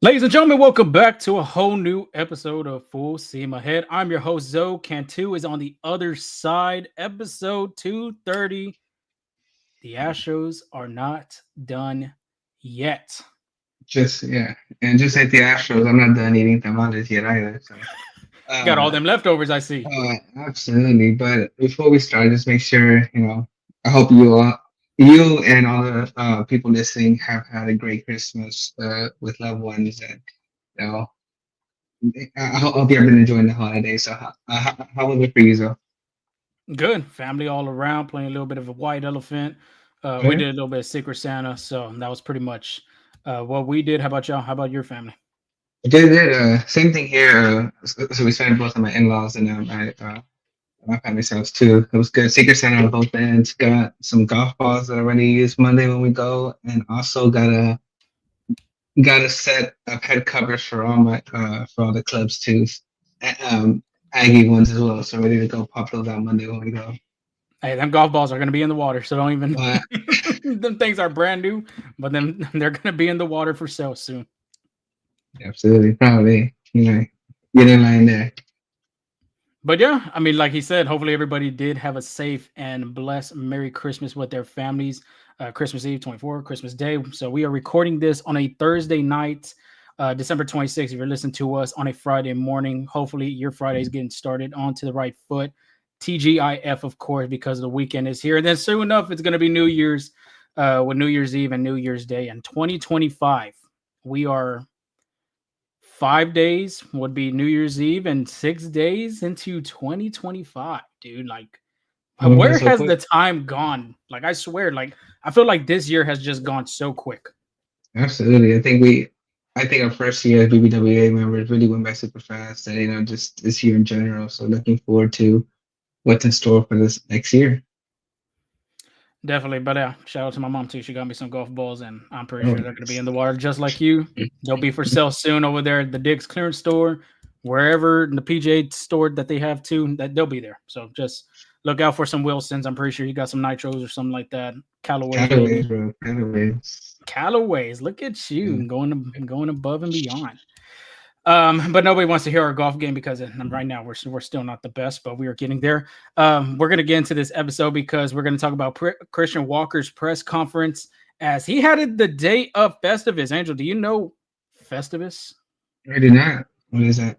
Ladies and gentlemen, welcome back to a whole new episode of Full Steam Ahead. I'm your host, Zoe. Cantu is on the other side. Episode 230. The Astros are not done yet. Just yeah, and just like the Astros, I'm not done eating tamales yet either. So, Got all uh, them leftovers, I see. absolutely. But before we start, just make sure I hope you and all the people listening have had a great Christmas with loved ones, and you know, I hope you've been enjoying the holidays. So, how was it for you, Zoe? Good. Family all around, playing a little bit of a white elephant. We Okay. did a little bit of Secret Santa, so that was pretty much what we did. How about y'all? How about your family? Did same thing here. So we spent both of my in-laws and my family sells too. It was good. Secret Santa on both ends. Got some golf balls that I already used Monday when we go, and also got a set of head covers for all the clubs too. Aggie ones as well. So ready to go pop those out Monday when we go. Hey, them golf balls are going to be in the water, so don't even. Uh, Them things are brand new, but then they're going to be in the water for sale soon. Absolutely, probably. Get in line there. But yeah, I mean, like he said, hopefully everybody did have a safe and blessed Merry Christmas with their families. Christmas Eve, 24, Christmas Day. So we are recording this on a Thursday night, December 26th. If you're listening to us on a Friday morning, hopefully your Friday is getting started onto the right foot. TGIF, of course, because the weekend is here. And then soon enough, it's going to be New Year's with New Year's Eve and New Year's Day. And 2025, we are 5 days would be New Year's Eve and 6 days into 2025, dude. Like, Moving by where so has the quick. time gone? Like, I swear, like, I feel like this year has just gone so quick. Absolutely. I think our first year as BBWA members really went by super fast, and just this year in general. So looking forward to what's in store for this next year. Definitely. But yeah, shout out to my mom, too. She got me some golf balls, and I'm pretty Oh, sure they're going to be in nice. the water just like you. They'll be for sale soon over there at the Dick's clearance store, wherever in the PJ store that they have, too, that they'll be there. So just look out for some Wilsons. I'm pretty sure you got some Nitros or something like that. Callaways, maybe. Callaway's, bro. Callaway's. Callaways, look at Yeah. you going above and beyond. But nobody wants to hear our golf game because right now we're still not the best, but we are getting there. We're gonna get into this episode because we're gonna talk about Christian Walker's press conference as he had it the day of Festivus. Angel, do you know Festivus? I did not. What is that?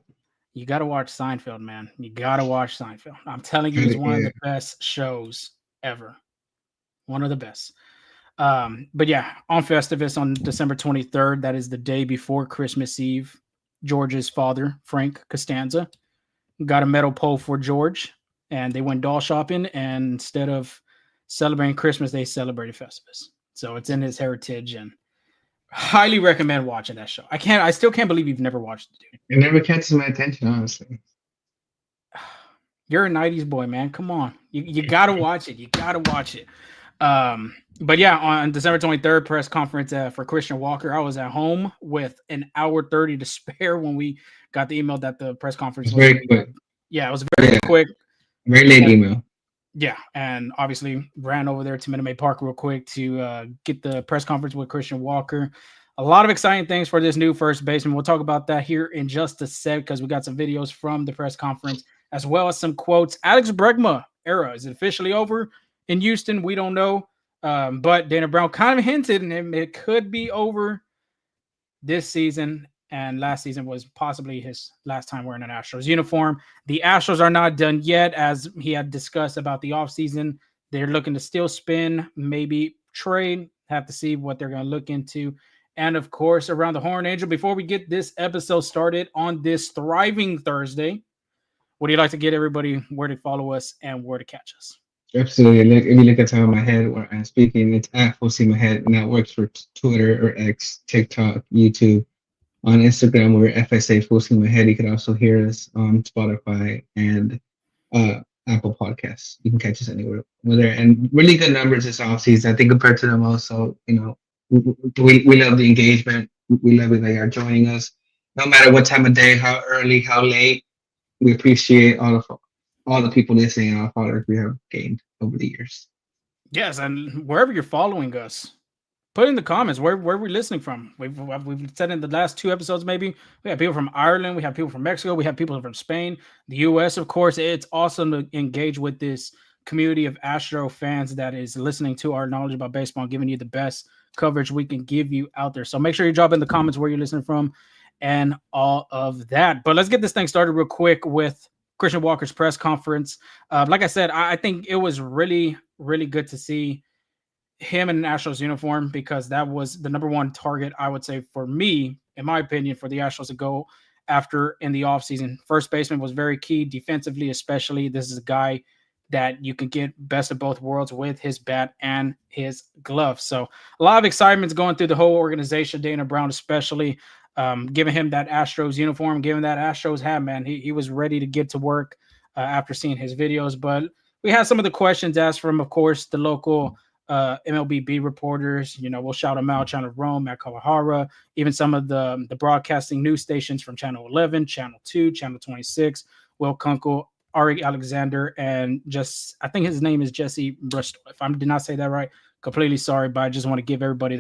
You got to watch Seinfeld, man. You got to watch Seinfeld. I'm telling you, Got it's it, one of yeah. the best shows ever. One of the best. But yeah, on Festivus on December 23rd, that is the day before Christmas Eve, George's father, Frank Costanza, got a metal pole for George, and they went doll shopping. And instead of celebrating Christmas, they celebrated Festivus. So it's in his heritage, and highly recommend watching that show. I still can't believe you've never watched it, dude. It never catches my attention, honestly. You're a '90s boy, man. Come on, you gotta watch it. You gotta watch it. But yeah, on December 23rd, press conference for Christian Walker. I was at home with an hour 30 to spare when we got the email that the press conference It's was going very to be. quick. Yeah, it was very Yeah, quick. very late And email. yeah, and obviously ran over there to Minute Maid Park real quick to get the press conference with Christian Walker. A lot of exciting things for this new first baseman. We'll talk about that here in just a sec because we got some videos from the press conference as well as some quotes. Alex Bregman era is it officially over in Houston? We don't know, but Dana Brown kind of hinted, and it could be over this season. And last season was possibly his last time wearing an Astros uniform. The Astros are not done yet, as he had discussed about the offseason. They're looking to still spin, maybe trade. Have to see what they're going to look into. And of course, around the horn, Angel, before we get this episode started on this thriving Thursday, what do you like to get everybody where to follow us and where to catch us? Absolutely. Look, if you look at the top of my head where I'm speaking, it's at Full Steam Ahead, and that works for Twitter or X, TikTok, YouTube. On Instagram, we're FSA Full Steam Ahead. You can also hear us on Spotify and uh, Apple Podcasts. You can catch us anywhere. We're there, and really good numbers this offseason. I think compared to them, also, we love the engagement. We love it that you're joining us, no matter what time of day, how early, how late. We appreciate all the people listening and all the followers we have gained over the years. Yes, and wherever you're following us, Put in the comments where we're listening from. We've said in the last 2 episodes, maybe we have people from Ireland, we have people from Mexico, we have people from Spain, the U.S. Of course, it's awesome to engage with this community of Astro fans that is listening to our knowledge about baseball, giving you the best coverage we can give you out there. So make sure you drop in the comments where you're listening from and all of that. But let's get this thing started real quick with Christian Walker's press conference. Like I said, I think it was really, really good to see him in an Astros uniform because that was the number one target, I would say, for me, in my opinion, for the Astros to go after in the offseason. First baseman was very key defensively, especially. This is a guy that you can get best of both worlds with his bat and his glove. So a lot of excitement going through the whole organization, Dana Brown especially, giving him that Astros uniform, giving that Astros hat, man. He was ready to get to work after seeing his videos. But we had some of the questions asked from, of course, the local MLB beat reporters. You know, we'll shout them out: Channel Rome, Matt Kawahara, even some of the broadcasting news stations from Channel 11, Channel 2, Channel 26, Will Kunkel, Ari Alexander, and just I think his name is Jesse Bristol. If I did not say that right, completely sorry, but I just want to give everybody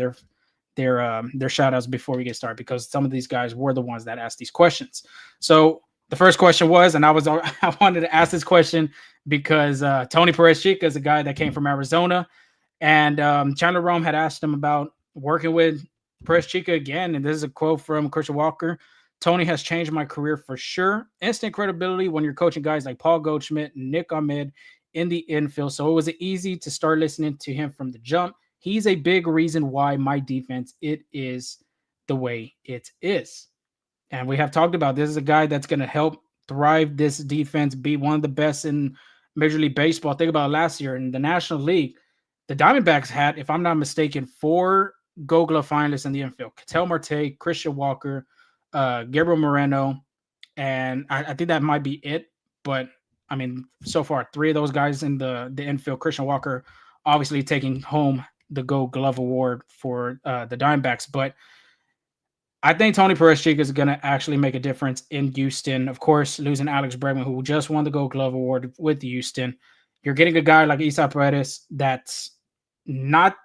their shout outs before we get started because some of these guys were the ones that asked these questions. So the first question was, and I wanted to ask this question because Tony Perezchica is a guy that came from Arizona. And Chandler Rome had asked him about working with Perezchica again. And this is a quote from Christian Walker. Tony has changed my career for sure. Instant credibility when you're coaching guys like Paul Goldschmidt, Nick Ahmed in the infield. So it was easy to start listening to him from the jump. He's a big reason why my defense, it is the way it is. And we have talked about this is a guy that's going to help thrive this defense, be one of the best in Major League Baseball. Think about last year in the National League. The Diamondbacks had, if I'm not mistaken, 4 Gold Glove finalists in the infield: Ketel Marte, Christian Walker, Gabriel Moreno, and I think that might be it. But I mean, so far, 3 of those guys in the infield. Christian Walker, obviously taking home the Gold Glove award for the Diamondbacks. But I think Tony Perezchica is going to actually make a difference in Houston. Of course, losing Alex Bregman, who just won the Gold Glove award with Houston. You're getting a guy like Isaac Paredes that's not,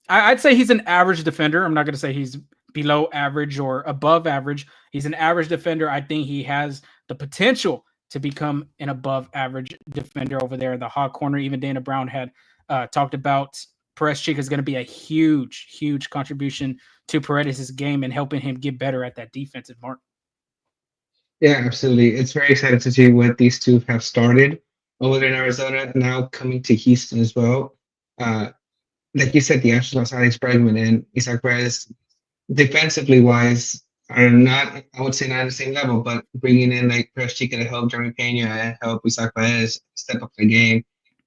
I'd say he's an average defender. I'm not going to say he's below average or above average. He's an average defender. I think he has the potential to become an above average defender over there in the hot corner. Even Dana Brown had talked about Perezchica is going to be a huge, huge contribution to Paredes' game and helping him get better at that defensive mark. Yeah, absolutely. It's very exciting to see what these two have started over there in Arizona, now coming to Houston as well. Like you said, the Astros lost Alex Bregman and Isaac Perez, defensively wise, are not, I would say, not at the same level, but bringing in like Perezchica to help Jeremy Pena and help Isaac Perez step up the game.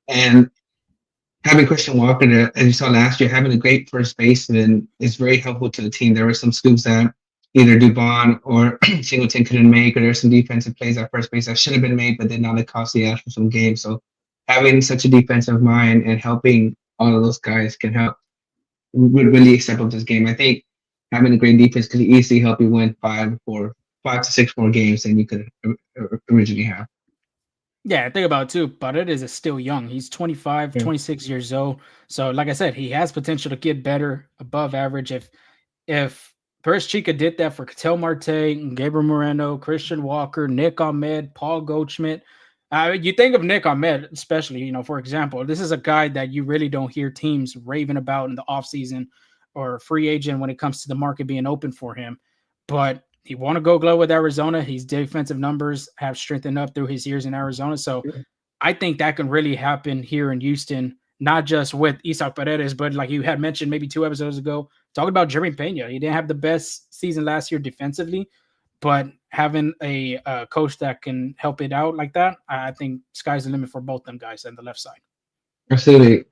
And having Christian Walker there, as you saw last year, having a great first baseman is very helpful to the team. There were some scoops that either Dubon or Singleton couldn't make, or there's some defensive plays at first base that should have been made, but did not cost the Astros some games. So having such a defensive mind and helping all of those guys can help would really step up this game. I think having a great defense could easily help you win 5 to 6 more games than you could originally have. Yeah, think about it too. Paredes is still young. He's 25, 26 years old. So, like I said, he has potential to get better, above average. If Perezchica did that for Ketel Marte, Gabriel Moreno, Christian Walker, Nick Ahmed, Paul Goldschmidt. You think of Nick Ahmed, especially, for example, this is a guy that you really don't hear teams raving about in the offseason or free agent when it comes to the market being open for him. But he won a Gold Glove with Arizona. His defensive numbers have strengthened up through his years in Arizona. So I think that can really happen here in Houston, not just with Isaac Paredes, but like you had mentioned maybe 2 episodes ago, talking about Jeremy Pena. He didn't have the best season last year defensively, but having a coach that can help it out like that, I think sky's the limit for both them guys on the left side. Absolutely.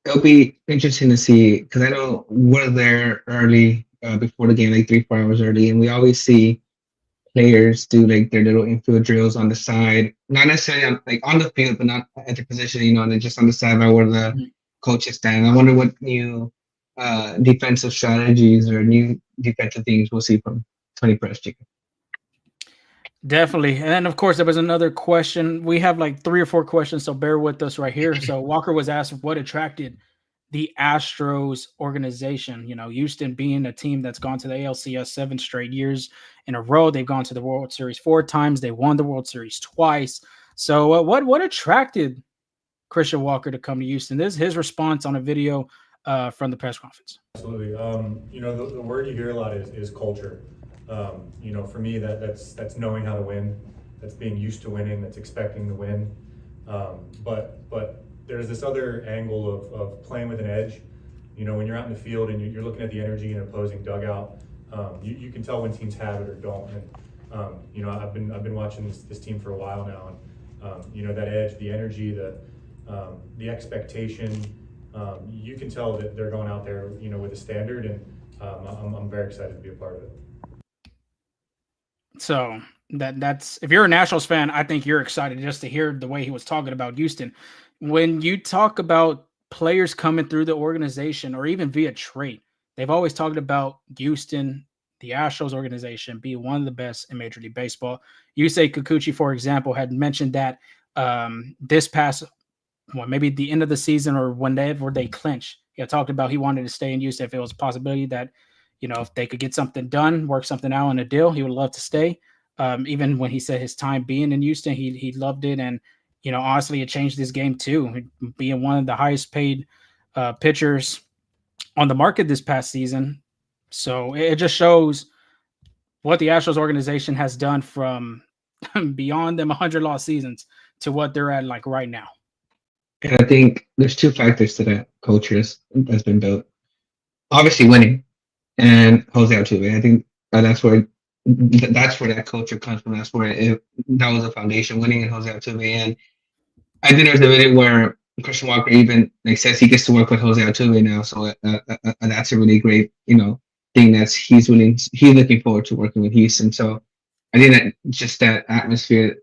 It'll be interesting to see because I know we're there early before the game, like 3-4 hours early, and we always see players do like their little infield drills on the side, not necessarily on the field, but not at the position, and they're just on the side by where the coaches stand. I wonder what new defensive strategies or new defensive things we'll see from Tony Perezchica. Definitely. And then, of course, there was another question. We have like 3 or 4 questions, so bear with us right here. So Walker was asked what attracted the Astros organization. Houston being a team that's gone to the ALCS 7 straight years in a row. They've gone to the World Series 4 times. They won the World Series twice. So what attracted Christian Walker to come to Houston? This is his response on a video from the press conference. Absolutely. The word you hear a lot is culture. For me, that's knowing how to win. That's being used to winning. That's expecting to win. But there's this other angle of playing with an edge. When you're out in the field and you're looking at the energy in an opposing dugout, you can tell when teams have it or don't. And I've been watching this team for a while now, and that edge, the energy, the expectation. You can tell that they're going out there, with a standard, and I'm very excited to be a part of it. So that's if you're a Nationals fan, I think you're excited just to hear the way he was talking about Houston. When you talk about players coming through the organization or even via trade, they've always talked about Houston, the Astros organization, being one of the best in Major League Baseball. Yusei Kikuchi, for example, had mentioned that this past maybe the end of the season or whenever they clinch, he had talked about he wanted to stay in Houston if it was a possibility that, if they could get something done, work something out in a deal, he would love to stay. Even when he said his time being in Houston, he loved it. And, honestly, it changed his game too, being one of the highest paid pitchers on the market this past season. So it just shows what the Astros organization has done from beyond them 100 lost seasons to what they're at like right now. And I think there's two factors to that culture that's been built. Obviously, winning and Jose Altuve. I think that's where that culture comes from. That's where that was a foundation, winning and Jose Altuve. And I think there's a minute where Christian Walker even says he gets to work with Jose Altuve now. So that's a really great, thing he's looking forward to working with Houston. So I think that just that atmosphere,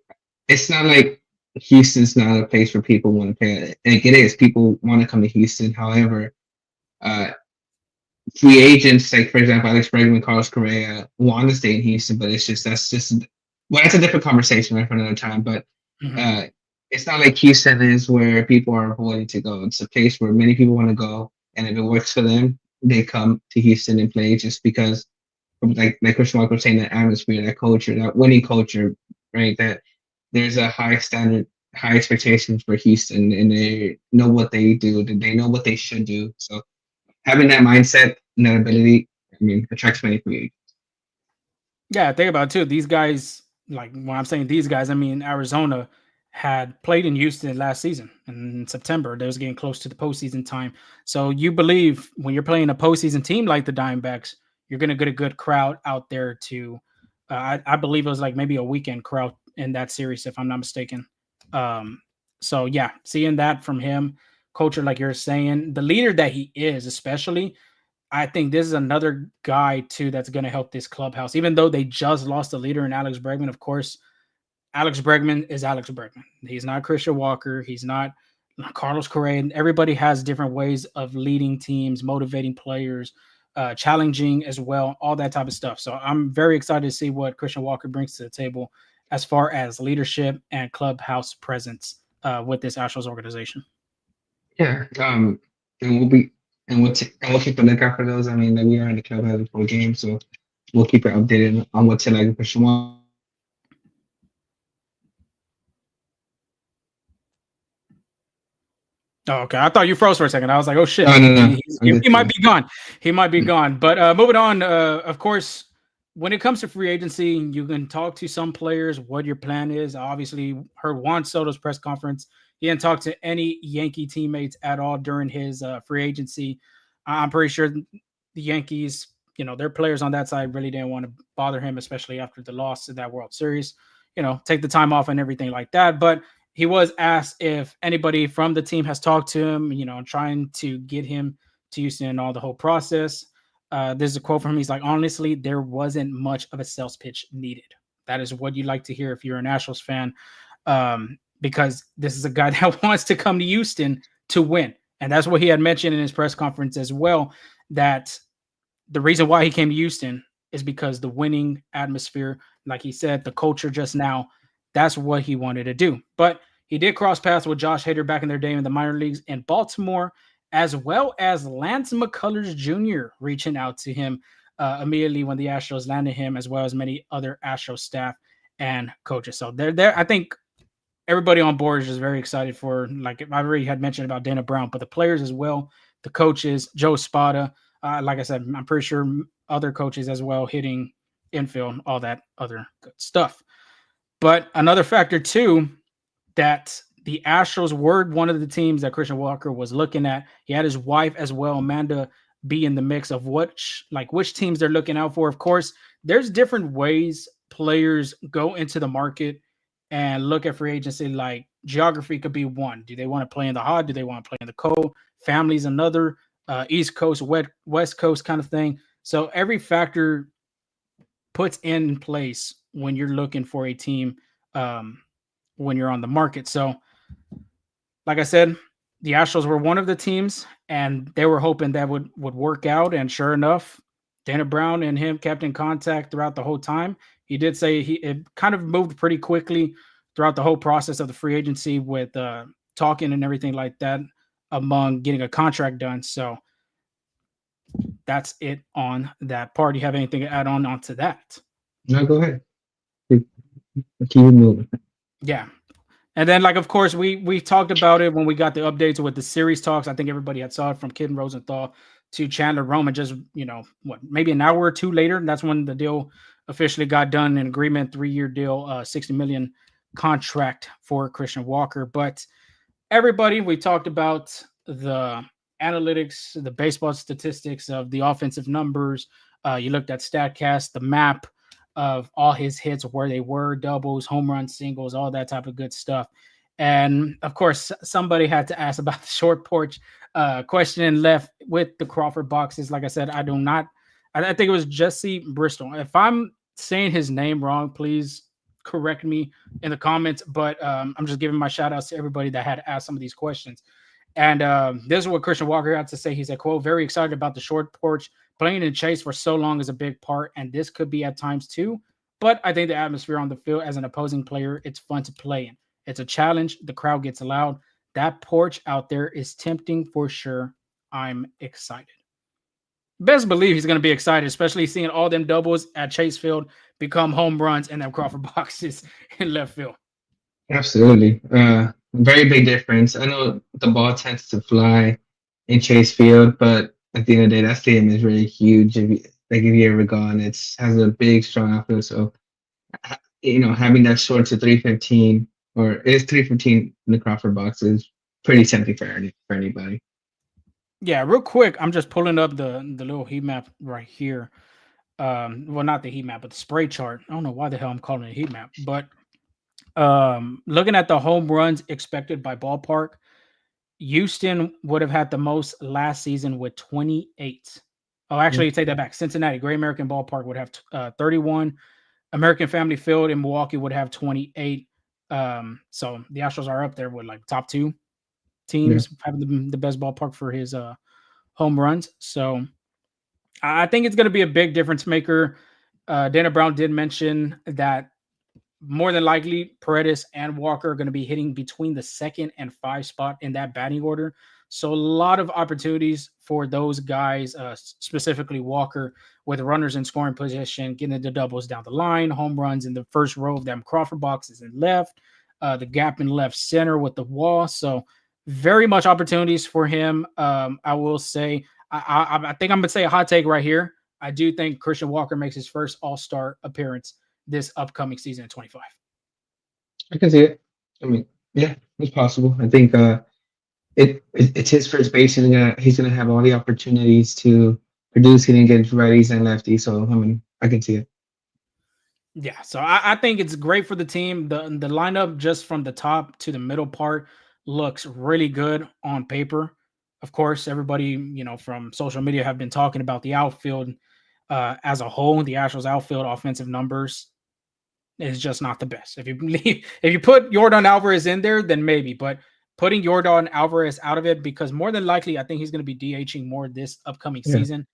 it's not like Houston's not a place where people want to play. Like it is, people want to come to Houston. However, free agents, like for example, Alex Bregman, Carlos Correa, want to stay in Houston, but that's a different conversation right for another time. But it's not like Houston is where people are avoiding to go. It's a place where many people want to go, and if it works for them, they come to Houston and play just because, like Christian Walker was saying, that atmosphere, that culture, that winning culture, right? That there's a high standard, high expectations for Houston, and they know what they do, they know what they should do. So having that mindset and that ability, attracts many free agents. Yeah, think about it too. These guys, like when I'm saying these guys, I mean Arizona had played in Houston last season in September. They was getting close to the postseason time. So you believe when you're playing a postseason team like the Diamondbacks, you're going to get a good crowd out there to, I believe it was like maybe a weekend crowd in that series, if I'm not mistaken. So yeah, seeing that from him, culture, like you're saying, the leader that he is, especially, I think this is another guy too that's going to help this clubhouse. Even though they just lost the leader in Alex Bregman, of course, Alex Bregman is Alex Bregman. He's not Christian Walker. He's not Carlos Correa. And everybody has different ways of leading teams, motivating players, challenging as well, all that type of stuff. So I'm very excited to see what Christian Walker brings to the table as far as leadership and clubhouse presence with this Astros organization. Yeah, and we'll keep a lookout for those. We are in the clubhouse before games, so we'll keep it updated on what's like Christian Walker. Oh, okay. I thought you froze for a second. I was like, oh shit. No. He might be gone. He might be gone. But moving on, of course, when it comes to free agency, you can talk to some players what your plan is. I obviously heard Juan Soto's press conference. He didn't talk to any Yankee teammates at all during his free agency. I'm pretty sure the Yankees, their players on that side really didn't want to bother him, especially after the loss of that World Series. Take the time off and everything like that. But he was asked if anybody from the team has talked to him, trying to get him to Houston and all the whole process. There's a quote from him. He's like, honestly, there wasn't much of a sales pitch needed. That is what you like to hear if you're a Nationals fan, because this is a guy that wants to come to Houston to win. And that's what he had mentioned in his press conference as well, that the reason why he came to Houston is because the winning atmosphere, like he said, the culture just now, that's what he wanted to do. But he did cross paths with Josh Hader back in their day in the minor leagues in Baltimore. as well as Lance McCullers Jr. reaching out to him immediately when the Astros landed him, as well as many other Astros staff and coaches. So they're there. I think everybody on board is just very excited for, like I already had mentioned about Dana Brown, but the players as well, the coaches, Joe Spada. Like I said, I'm pretty sure other coaches as well hitting infield, all that other good stuff. But another factor too, that the Astros were one of the teams that Christian Walker was looking at. He had his wife as well, Amanda, be in the mix of which teams they're looking out for. Of course, there's different ways players go into the market and look at free agency. Like geography could be one. Do they want to play in the hot? Do they want to play in the cold? Family's another. East Coast, West Coast kind of thing. So every factor puts in place when you're looking for a team when you're on the market. So like I said, the Astros were one of the teams, and they were hoping that would work out. And sure enough, Dana Brown and him kept in contact throughout the whole time. He did say it kind of moved pretty quickly throughout the whole process of the free agency with talking and everything like that among getting a contract done. So that's it on that part. Do you have anything to add on to that? No, go ahead. Keep it moving. Yeah. And then, like, of course, we talked about it when we got the updates with the series talks. I think everybody had saw it from Kid Rosenthal to Chandler Roman just, maybe an hour or two later. That's when the deal officially got done, an agreement, 3-year deal, $60 million contract for Christian Walker. But everybody, we talked about the analytics, the baseball statistics of the offensive numbers. You looked at StatCast, the map of all his hits, where they were, doubles, home runs, singles, all that type of good stuff. And of course, somebody had to ask about the short porch question and left with the Crawford Boxes. Like I said, I think it was Jesse Bristol. If I'm saying his name wrong, please correct me in the comments, but I'm just giving my shout outs to everybody that had asked some of these questions. And this is what Christian Walker had to say. He said, quote, "Very excited about the short porch. Playing in chase for so long is a big part, and this could be at times too. But I think the atmosphere on the field as an opposing player, it's fun to play in. It's a challenge. The crowd gets loud. That porch out there is tempting for sure. I'm excited." Best believe he's going to be excited, especially seeing all them doubles at Chase Field become home runs and them Crawford Boxes in left field. Absolutely. Very big difference. I know the ball tends to fly in Chase Field, but at the end of the day, that stadium is really huge. If you ever gone, it has a big, strong outfield. So, having that short to 315, or it is 315 in the Crawford box, is pretty tempting for anybody. Yeah, real quick, I'm just pulling up the little heat map right here. Well, not the heat map, but the spray chart. I don't know why the hell I'm calling it a heat map, but looking at the home runs expected by ballpark, Houston would have had the most last season with 28. Oh, actually, take that back. Cincinnati, Great American Ballpark, would have 31. American Family Field in Milwaukee would have 28. So the Astros are up there with like top 2 teams having the best ballpark for his home runs. So I think it's going to be a big difference maker. Dana Brown did mention that more than likely, Paredes and Walker are going to be hitting between the 2nd and 5 spot in that batting order. So a lot of opportunities for those guys, specifically Walker, with runners in scoring position, getting into doubles down the line, home runs in the first row of them Crawford boxes in left, the gap in left center with the wall. So very much opportunities for him. I will say, I think I'm going to say a hot take right here. I do think Christian Walker makes his first All-Star appearance this upcoming season in 25. I can see it. I mean, yeah, it's possible. I think it's his first base, and he's gonna have all the opportunities to produce hitting against righties and lefties. So I mean, I can see it. Yeah, so I think it's great for the team. The lineup just from the top to the middle part looks really good on paper. Of course, everybody from social media have been talking about the outfield as a whole. The Astros outfield offensive numbers is just not the best. If you put Yordan Alvarez in there, then maybe, but putting Yordan Alvarez out of it, because more than likely, I think he's going to be DHing more this upcoming season.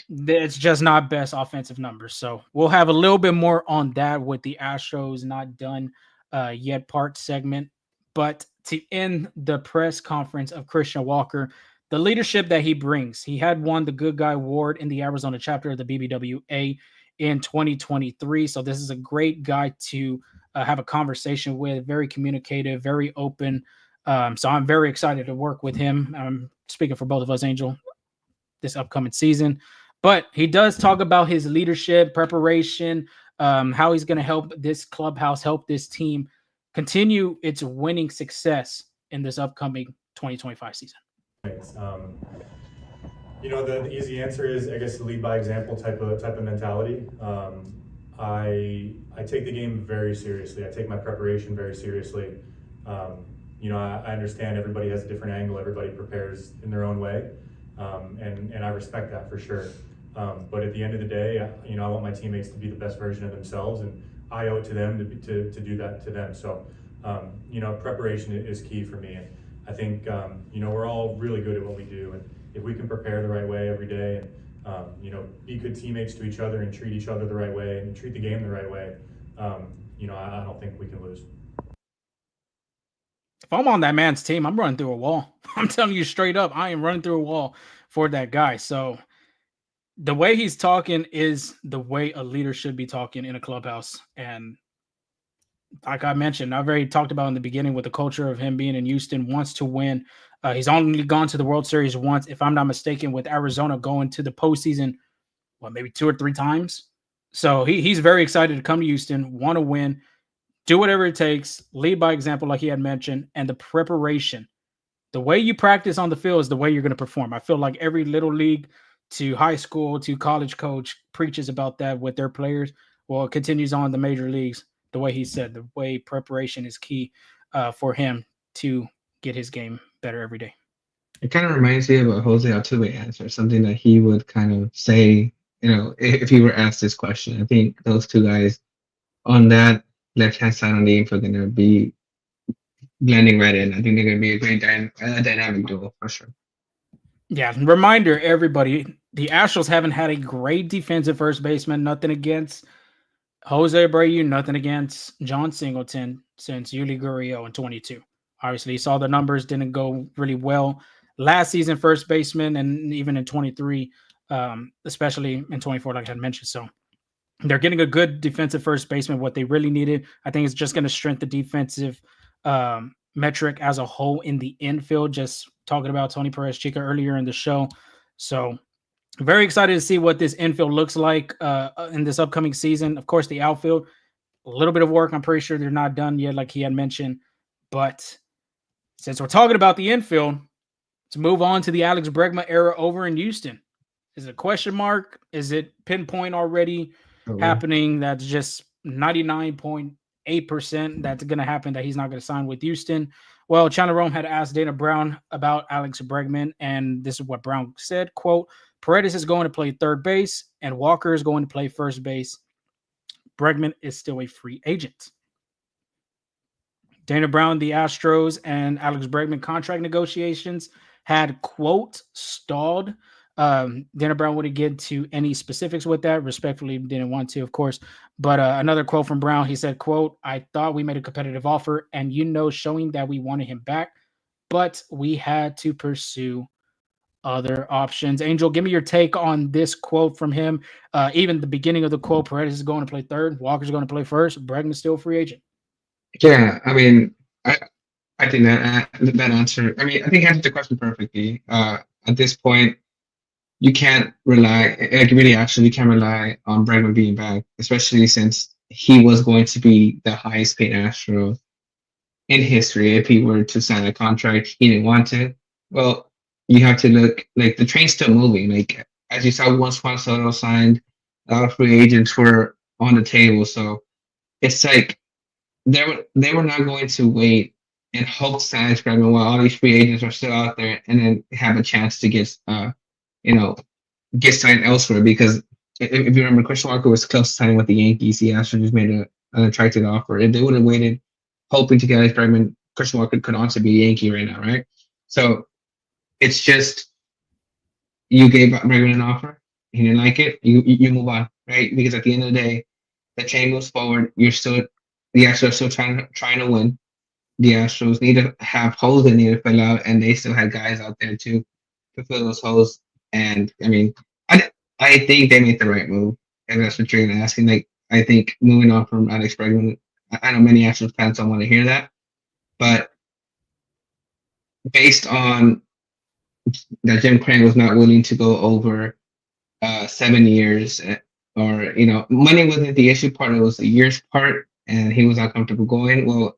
It's just not best offensive numbers. So we'll have a little bit more on that with the Astros not done yet part segment. But to end the press conference of Christian Walker, the leadership that he brings, he had won the Good Guy Award in the Arizona chapter of the BBWA in 2023. So this is a great guy to have a conversation with, very communicative, very open. So I'm very excited to work with him. I'm speaking for both of us, Angel, this upcoming season. But he does talk about his leadership, preparation, how he's going to help this clubhouse, help this team continue its winning success in this upcoming 2025 season. The easy answer is, I guess, the lead by example type of mentality. I take the game very seriously. I take my preparation very seriously. I understand everybody has a different angle. Everybody prepares in their own way, and I respect that for sure. But at the end of the day, I want my teammates to be the best version of themselves, and I owe it to them to do that to them. So, preparation is key for me. And I think, we're all really good at what we do. And if we can prepare the right way every day and, be good teammates to each other and treat each other the right way and treat the game the right way, I don't think we can lose. If I'm on that man's team, I'm running through a wall. I'm telling you straight up, I am running through a wall for that guy. So the way he's talking is the way a leader should be talking in a clubhouse. And like I mentioned, I've already talked about in the beginning with the culture of him being in Houston, wants to win. He's only gone to the World Series once, if I'm not mistaken, with Arizona going to the postseason, maybe 2 or 3 times. So he's very excited to come to Houston, want to win, do whatever it takes, lead by example, like he had mentioned, and the preparation. The way you practice on the field is the way you're going to perform. I feel like every little league to high school to college coach preaches about that with their players. Well, it continues on the major leagues. The way he said, the way preparation is key for him to get his game better every day. It kind of reminds me of a Jose Altuve answer, something that he would kind of say, if he were asked this question. I think those two guys on that left-hand side on the infield are going to be blending right in. I think they're going to be a great dynamic duo for sure. Yeah, reminder, everybody, the Astros haven't had a great defensive first baseman, nothing against Jose Abreu, nothing against John Singleton since Yuli Gurriel in 22. Obviously, you saw the numbers didn't go really well last season, first baseman, and even in 23, especially in 24, like I had mentioned. So they're getting a good defensive first baseman, what they really needed. I think it's just going to strengthen the defensive metric as a whole in the infield, just talking about Tony Perezchica earlier in the show. So very excited to see what this infield looks like in this upcoming season. Of course, the outfield, a little bit of work. I'm pretty sure they're not done yet, like he had mentioned. But since we're talking about the infield, let's move on to the Alex Bregman era over in Houston. Is it a question mark? Is it pinpoint already happening? That's just 99.8% that's going to happen, that he's not going to sign with Houston. Well, China Rome had asked Dana Brown about Alex Bregman, and this is what Brown said, quote, Paredes is going to play third base, and Walker is going to play first base. Bregman is still a free agent. Dana Brown, the Astros, and Alex Bregman contract negotiations had, quote, stalled. Dana Brown wouldn't get to any specifics with that. Respectfully, didn't want to, of course. But another quote from Brown, he said, quote, I thought we made a competitive offer and, showing that we wanted him back, but we had to pursue other options. Angel, give me your take on this quote from him. Even the beginning of the quote, Paredes is going to play third, Walker's going to play first, Bregman's still a free agent. Yeah, I mean, I think that answer, I think he answered the question perfectly. At this point, you can't rely, you can't rely on Bregman being back, especially since he was going to be the highest paid Astro in history. If he were to sign a contract he didn't want to, well, you have to look, like, the train's still moving. Like, as you saw, once Juan Soto signed, a lot of free agents were on the table. So it's like they were not going to wait and hope to sign Bregman while all these free agents are still out there and then have a chance to get signed elsewhere. Because if you remember, Christian Walker was close to signing with the Yankees. The Astros just made an attractive offer. If they would have waited, hoping to get Alex Bregman, Christian Walker could honestly be a Yankee right now, right? So it's just, you gave Bregman an offer, he didn't like it, you move on, right? Because at the end of the day, the chain moves forward. The Astros are still trying to win. the Astros need to have holes they need to fill out, and they still had guys out there to fill those holes. And I mean, I think they made the right move. If that's what you're asking, like I think moving on from Alex Bregman, I know many Astros fans don't want to hear that, but based on that, Jim Crane was not willing to go over 7 years, or money wasn't the issue part; it was the years part, and he was not comfortable going. Well,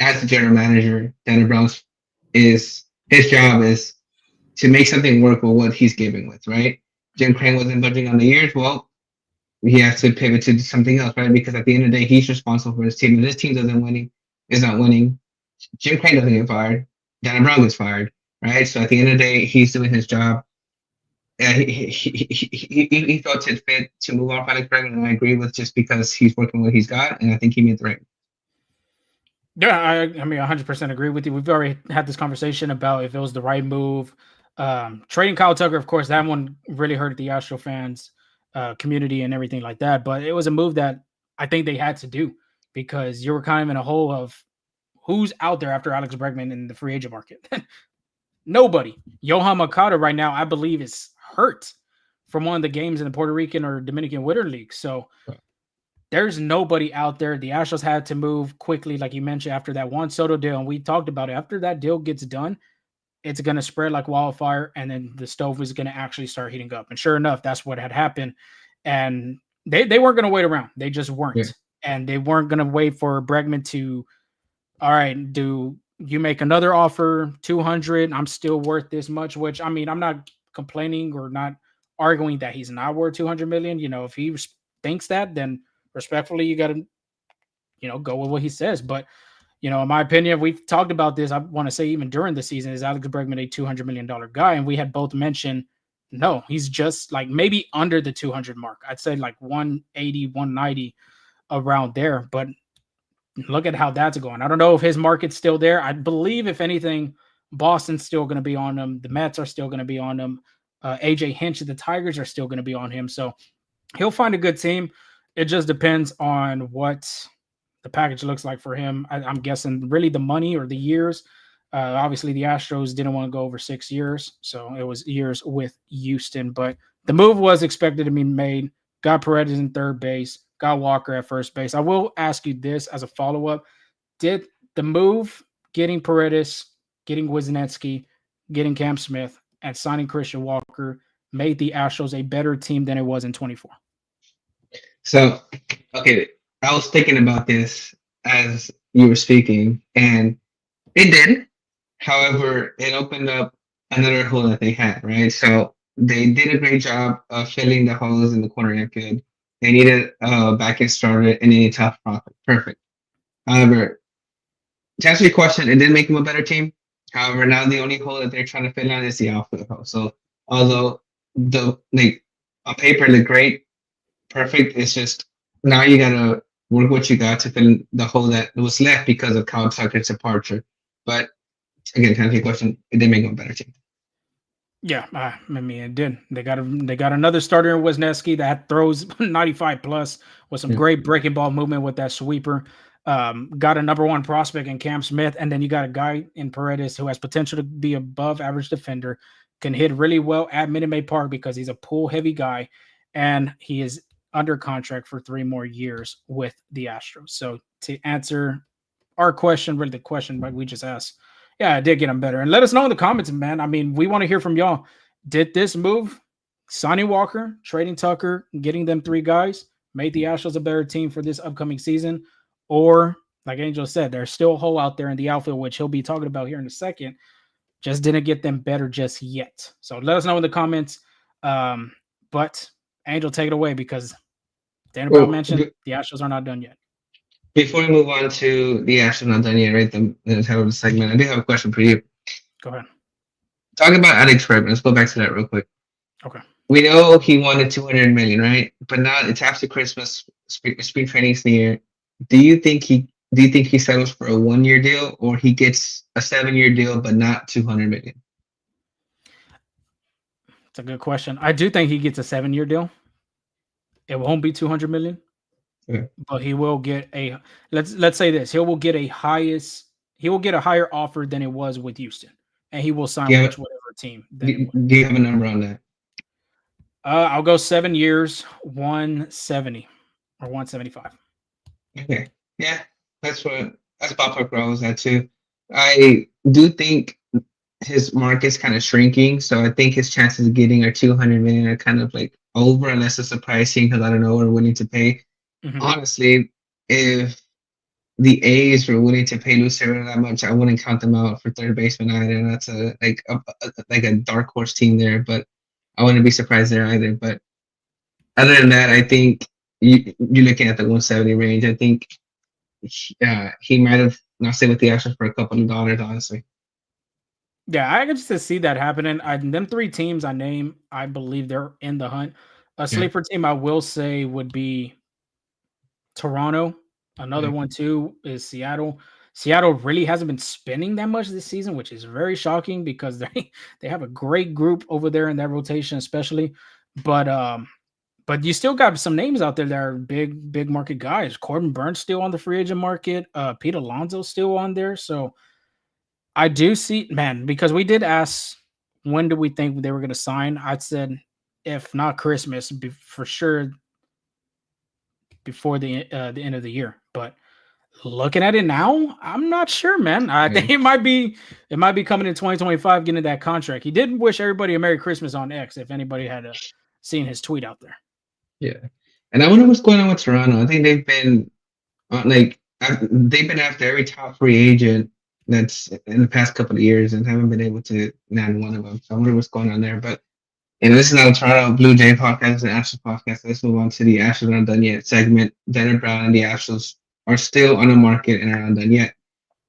as the general manager, Daniel Brown's his job is to make something work with what he's giving with, right? Jim Crane wasn't budging on the years. Well, he has to pivot to something else, right? Because at the end of the day, he's responsible for his team. And this team is not winning. Jim Crane doesn't get fired. Daniel Brown gets fired, right? So at the end of the day, he's doing his job. He felt it fit to move off Alex Bregman, and I agree with just because he's working what he's got, and I think he made the right. Yeah, I mean, 100% agree with you. We've already had this conversation about if it was the right move. Trading Kyle Tucker, of course, that one really hurt the Astro fans community and everything like that. But it was a move that I think they had to do because you were kind of in a hole of who's out there after Alex Bregman in the free agent market. Nobody. Yohan Moncada right now, I believe, is hurt from one of the games in the Puerto Rican or Dominican Winter League. So there's nobody out there. The Astros had to move quickly, like you mentioned, after that Juan Soto deal. And we talked about it. After that deal gets done, it's going to spread like wildfire. And then the stove is going to actually start heating up. And sure enough, that's what had happened. And they weren't going to wait around. They just weren't. Yeah. And they weren't going to wait for Bregman to, all right, do you make another offer, 200? I'm still worth this much, which, I mean, I'm not complaining or not arguing that he's not worth 200 million. If he thinks that, then respectfully, you got to, go with what he says. But, in my opinion, we've talked about this. I want to say even during the season, is Alex Bregman a $200 million guy? And we had both mentioned, no, he's just like maybe under the 200 mark. I'd say like 180, 190 around there. But look at how that's going. I don't know if his market's still there. I believe, if anything, Boston's still going to be on him. The Mets are still going to be on him. AJ Hinch, the Tigers are still going to be on him. So he'll find a good team. It just depends on what the package looks like for him. I'm guessing really the money or the years. Obviously, the Astros didn't want to go over 6 years, so it was years with Houston. But the move was expected to be made. Got Paredes in third base. Got Walker at first base. I will ask you this as a follow-up. Did the move, getting Paredes, getting Wisniewski, getting Cam Smith, and signing Christian Walker, made the Astros a better team than it was in 24? So, okay, I was thinking about this as you were speaking, and it did. However, it opened up another hole that they had, right? So they did a great job of filling the holes in the corner infield. They needed a back-end starter and any tough profit. Perfect. However, to answer your question, it did make them a better team. However, now the only hole that they're trying to fill out is the outfield hole. So although on paper look great, perfect, it's just now you gotta work what you got to fill in the hole that was left because of Kyle Tucker's departure. But again, to answer your question, it did make them a better team. Yeah, I mean, it did. They got another starter in Wisniewski that throws 95 plus with some great breaking ball movement with that sweeper. Got a number one prospect in Cam Smith, and then you got a guy in Paredes who has potential to be above average defender, can hit really well at Minute Maid Park because he's a pull heavy guy, and he is under contract for 3 more years with the Astros. So to answer our question, really the question we just asked, yeah, I did get him better. And let us know in the comments, man. I mean, we want to hear from y'all. Did this move, signing Walker, trading Tucker, getting them 3 guys, made the Astros a better team for this upcoming season? Or, like Angel said, there's still a hole out there in the outfield, which he'll be talking about here in a second. Just didn't get them better just yet. So let us know in the comments. But Angel, take it away because Daniel Brown mentioned the Astros are not done yet. Before we move on to the Astros not done yet, right? The title of the segment, I do have a question for you. Go ahead. Talk about Alex Bregman. Let's go back to that real quick. Okay. We know he wanted $200 million, right? But now it's after Christmas. Spring training's near. Do you think he settles for a 1-year deal, or he gets a 7-year deal but not $200 million? It's a good question. I do think he gets a 7-year deal. It won't be $200 million. Okay. but he will get a let's say this. He will get a higher offer than it was with Houston. And he will Do sign you with have whatever team that it do, was. do you have a number on that? I'll go 7 years, 170 or 175. Okay. Yeah, that's ballpark where I was at too. I do think his market's kind of shrinking, so I think his chances of getting our 200 million are kind of like over unless it's a price team because I don't know we're willing to pay. Mhm. Honestly, if the A's were willing to pay Lucero that much, I wouldn't count them out for third baseman either. And that's like a dark horse team there, but I wouldn't be surprised there either. But other than that, I think you're looking at the 170 range. I think he might have not stayed with the Astros for a couple of dollars, honestly. Yeah, I can just see that happening. Them 3 teams I name, I believe they're in the hunt. A sleeper team I will say would be Toronto. Another Yeah. one too is Seattle. Seattle really hasn't been spending that much this season, which is very shocking because they have a great group over there in that rotation, especially. But you still got some names out there that are big market guys. Corbin Burns still on the free agent market. Pete Alonso still on there. So I do see, man, because we did ask when do we think they were going to sign. I said if not Christmas, for sure before the end of the year. But looking at it now, I'm not sure, man. I think it might be coming in 2025, getting that contract. He did wish everybody a Merry Christmas on X. If anybody had seen his tweet out there. Yeah, and I wonder what's going on with Toronto. I think they've been they've been after every top free agent that's in the past couple of years and haven't been able to land one of them. So I wonder what's going on there. But this is not a Toronto Blue Jay podcast, it's an Astros podcast. Let's move on to the Astros Not Done Yet segment. Denner Brown and the Astros are still on the market and are not done yet.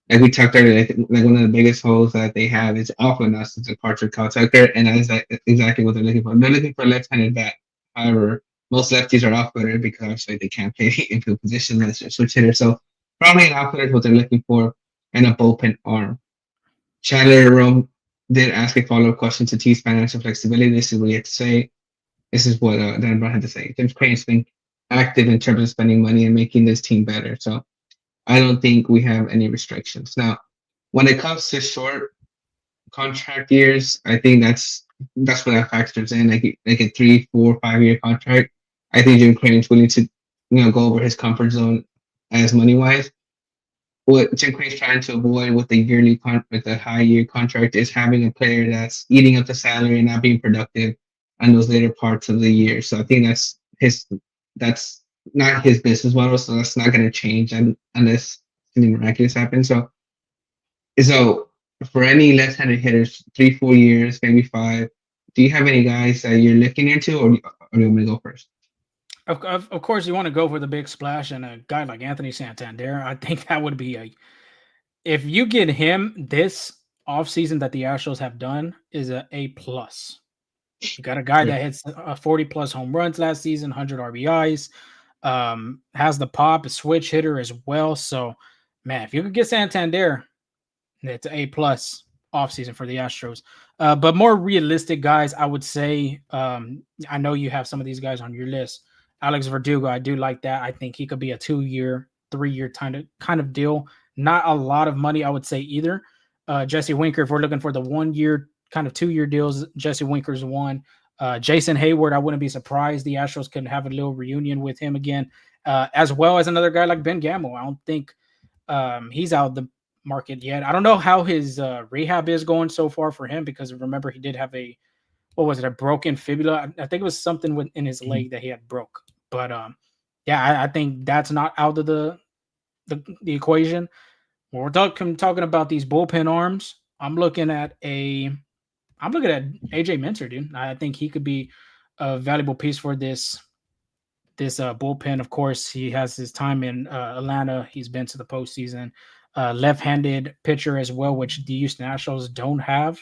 Like we talked earlier, I think, like one of the biggest holes that they have is alpha now since departure Kyle Tucker, and that is exactly what they're looking for. They're looking for a left-handed bat. However, most lefties are outfitter because obviously they can't play the infield position unless they're switch hitter. So probably an outfitter is what they're looking for, and a bullpen arm. Chandler Rome did ask a follow-up question to T's financial flexibility. This is what he had to say. This is what Dan Brown had to say. James Crane's been active in terms of spending money and making this team better. So I don't think we have any restrictions. Now, when it comes to short contract years, I think that's where that factors in. Like a 3, 4, 5 year contract. I think Jim Crane is willing to, go over his comfort zone as money wise. What Jim Crane's trying to avoid with with the high year contract is having a player that's eating up the salary and not being productive on those later parts of the year. So I think that's not his business model. So that's not going to change unless something miraculous happens. So for any left-handed hitters, 3, 4 years, maybe 5, do you have any guys that you're looking into, or do you want me to go first? Of course, you want to go for the big splash, and a guy like Anthony Santander, I think that would be if you get him this offseason that the Astros have done is a A+. You got a guy that hits 40 plus home runs last season, 100 RBIs, has the pop, a switch hitter as well. So, man, if you could get Santander, it's an A+ offseason for the Astros. But more realistic guys, I would say, I know you have some of these guys on your list. Alex Verdugo, I do like that. I think he could be a 2-year, 3-year kind of deal. Not a lot of money, I would say, either. Jesse Winker, if we're looking for the 1-year, kind of 2-year deals, Jesse Winker's one. Jason Hayward, I wouldn't be surprised the Astros could have a little reunion with him again, as well as another guy like Ben Gamel. I don't think he's out of the market yet. I don't know how his rehab is going so far for him because remember he did have a broken fibula. I think it was something in his leg that he had broke. But I think that's not out of the equation. When we're talking about these bullpen arms, I'm looking at AJ Minter, dude. I think he could be a valuable piece for this bullpen. Of course, he has his time in Atlanta. He's been to the postseason. Left-handed pitcher as well, which the Houston Astros don't have.